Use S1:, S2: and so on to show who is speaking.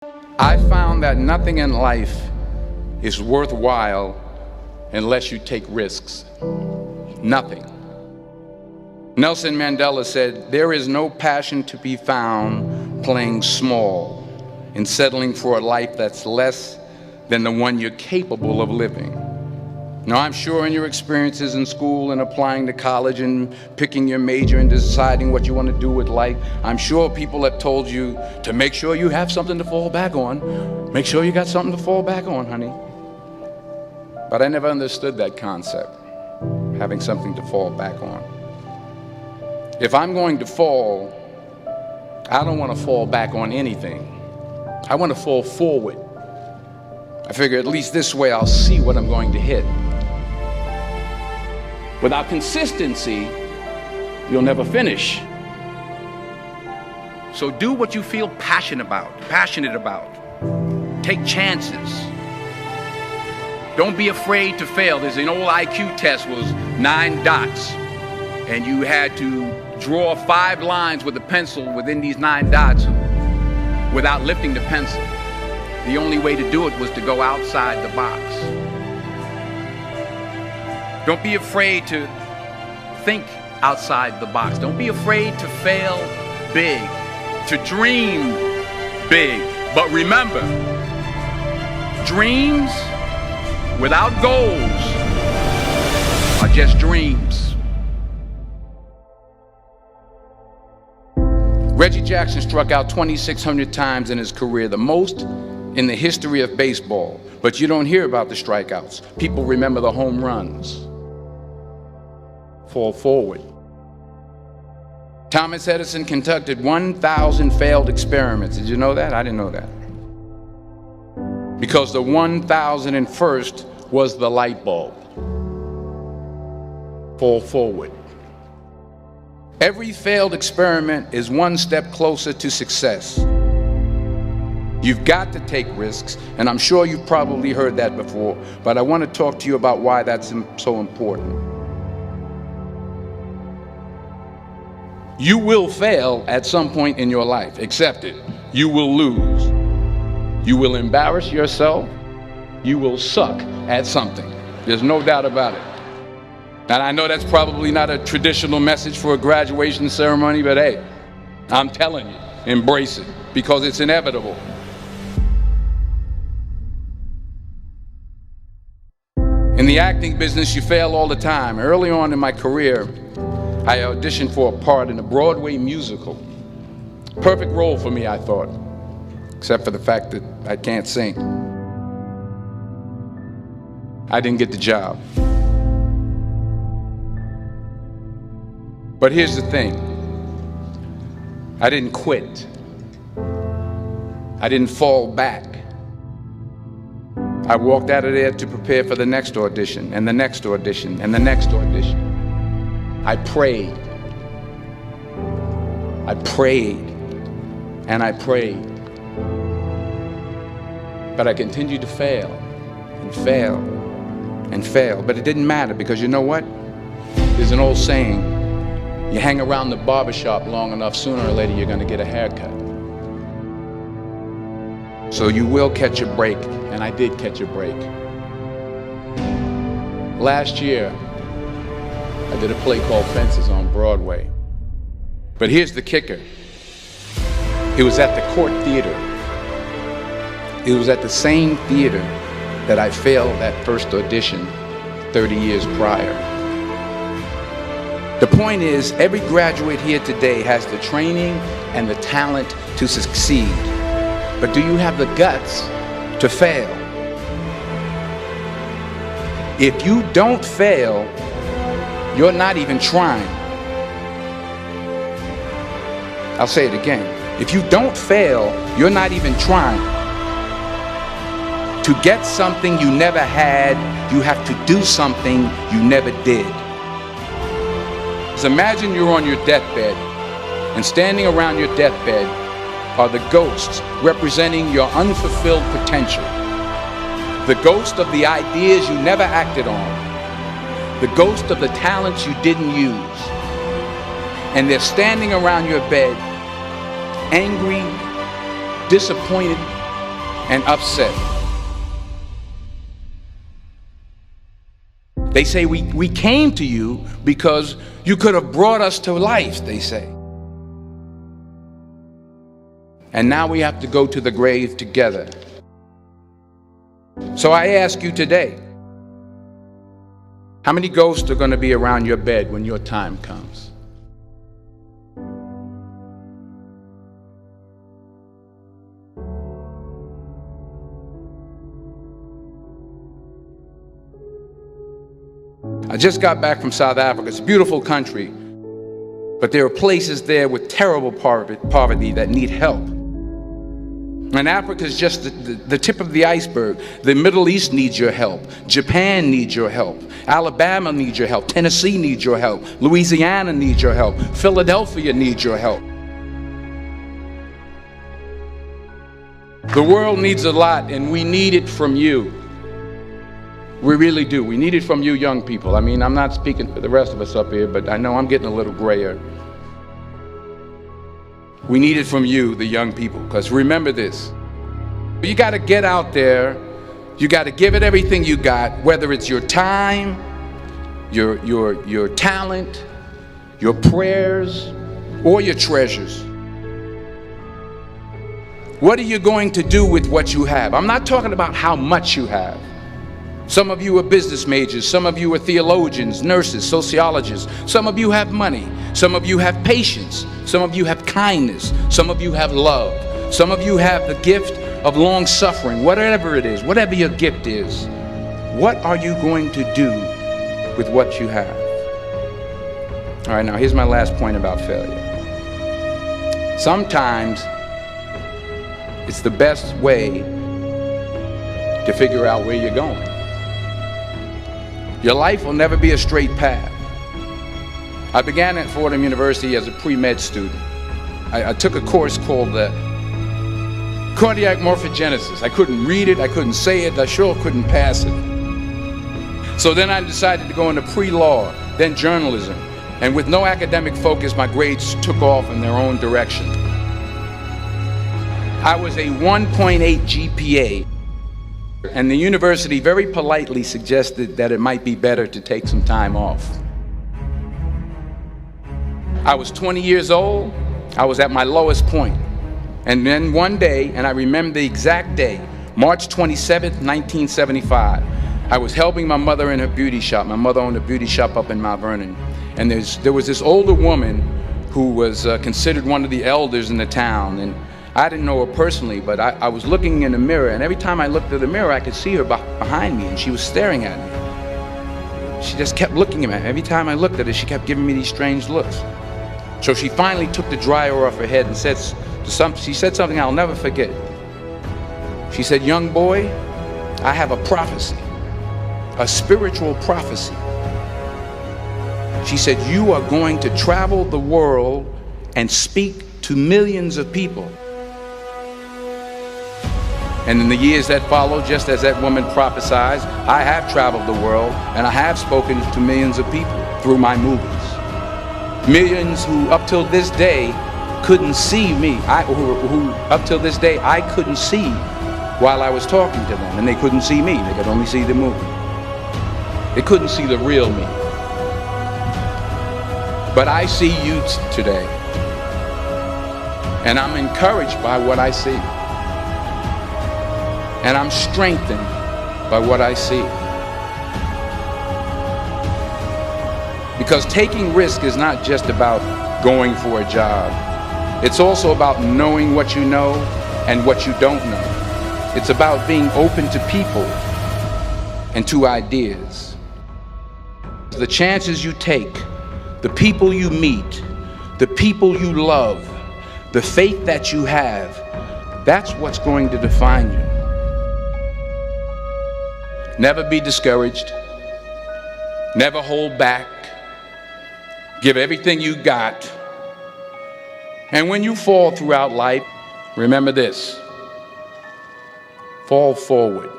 S1: I found that nothing in life is worthwhile unless you take risks. Nothing. Nelson Mandela said, "There is no passion to be found playing small and settling for a life that's less than the one you're capable of living." Now, I'm sure in your experiences in school and applying to college and picking your major and deciding what you want to do with life, I'm sure people have told you to make sure you have something to fall back on. Make sure you got something to fall back on, honey. But I never understood that concept, having something to fall back on. If I'm going to fall, I don't want to fall back on anything. I want to fall forward. I figure at least this way I'll see what I'm going to hit. Without consistency, you'll never finish. So do what you feel passionate about. Take chances. Don't be afraid to fail. There's an old IQ test, was 9 dots, and you had to draw 5 lines with a pencil within these 9 dots without lifting the pencil. The only way to do it was to go outside the box. Don't be afraid to think outside the box. Don't be afraid to fail big, to dream big. But remember, dreams without goals are just dreams. Reggie Jackson struck out 2,600 times in his career, the most in the history of baseball. But you don't hear about the strikeouts. People remember the home runs. Fall forward. Thomas Edison conducted 1,000 failed experiments. Did you know that? I didn't know that. Because the 1,001st was the light bulb. Fall forward. Every failed experiment is one step closer to success. You've got to take risks, and I'm sure you've probably heard that before, but I want to talk to you about why that's so important. You will fail at some point in your life. Accept it. You will lose. You will embarrass yourself. You will suck at something. There's no doubt about it. And I know that's probably not a traditional message for a graduation ceremony, but hey, I'm telling you, embrace it, because it's inevitable. In the acting business, you fail all the time. Early on in my career, I auditioned for a part in a Broadway musical. Perfect role for me, I thought, except for the fact that I can't sing. I didn't get the job. But here's the thing. I didn't quit. I didn't fall back. I walked out of there to prepare for the next audition, and the next audition, and the next audition. I prayed. I prayed. And I prayed. But I continued to fail and fail and fail. But it didn't matter, because you know what? There's an old saying, you hang around the barbershop long enough, sooner or later you're going to get a haircut. So you will catch a break, and I did catch a break. Last year, I did a play called Fences on Broadway. But here's the kicker. It was at the Court Theater. It was at the same theater that I failed that first audition 30 years prior. The point is, every graduate here today has the training and the talent to succeed. But do you have the guts to fail? If you don't fail, you're not even trying. I'll say it again. If you don't fail, you're not even trying. To get something you never had, you have to do something you never did. So imagine you're on your deathbed, and standing around your deathbed are the ghosts representing your unfulfilled potential. The ghost of the ideas you never acted on. The ghost of the talents you didn't use. And they're standing around your bed, angry, disappointed, and upset. They say we came to you because you could have brought us to life, they say. And now we have to go to the grave together. So I ask you today, how many ghosts are going to be around your bed when your time comes? I just got back from South Africa. It's a beautiful country, but there are places there with terrible poverty that need help. And Africa is just the tip of the iceberg. The Middle East needs your help. Japan needs your help. Alabama needs your help. Tennessee needs your help. Louisiana needs your help. Philadelphia needs your help. The world needs a lot, and we need it from you. We really do. We need it from you young people. I mean, I'm not speaking for the rest of us up here, but I know I'm getting a little grayer. We need it from you, the young people, because remember this. You got to get out there. You got to give it everything you got, whether it's your time, your talent, your prayers, or your treasures. What are you going to do with what you have? I'm not talking about how much you have. Some of you are business majors, some of you are theologians, nurses, sociologists. Some of you have money, some of you have patience, some of you have kindness, some of you have love, some of you have the gift of long suffering. Whatever it is, whatever your gift is, what are you going to do with what you have? All right, now here's my last point about failure. Sometimes it's the best way to figure out where you're going. Your life will never be a straight path. I began at Fordham University as a pre-med student. I took a course called cardiac morphogenesis. I couldn't read it, I couldn't say it, I sure couldn't pass it. So then I decided to go into pre-law, then journalism. And with no academic focus, my grades took off in their own direction. I was a 1.8 GPA. And the university very politely suggested that it might be better to take some time off. I was 20 years old. I was at my lowest point. And then one day, and I remember the exact day, March 27th, 1975, I was helping my mother in her beauty shop. My mother owned a beauty shop up in Mount Vernon. And there was this older woman who was considered one of the elders in the town. And I didn't know her personally, but I was looking in the mirror, and every time I looked at the mirror, I could see her behind me, and she was staring at me. She just kept looking at me. Every time I looked at her, she kept giving me these strange looks. So she finally took the dryer off her head and she said something I'll never forget. She said, "Young boy, I have a prophecy, a spiritual prophecy." She said, "You are going to travel the world and speak to millions of people." And in the years that followed, just as that woman prophesied, I have traveled the world and I have spoken to millions of people through my movies. Millions who up till this day couldn't see me, who up till this day I couldn't see while I was talking to them, and they couldn't see me, they could only see the movie. They couldn't see the real me. But I see you today, and I'm encouraged by what I see. And I'm strengthened by what I see. Because taking risk is not just about going for a job. It's also about knowing what you know and what you don't know. It's about being open to people and to ideas. The chances you take, the people you meet, the people you love, the faith that you have, that's what's going to define you. Never be discouraged. Never hold back. Give everything you got. And when you fall throughout life, remember this: fall forward.